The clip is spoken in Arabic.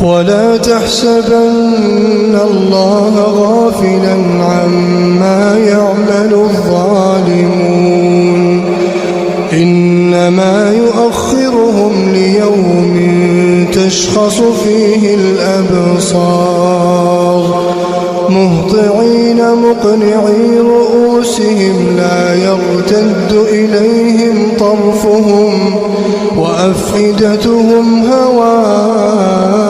ولا تحسبن الله غافلا عما يعمل الظالمون إنما يؤخرهم ليوم تشخص فيه الأبصار مهطعين مقنعي رؤوسهم لا يرتد إليهم طرفهم وأفئدتهم هواء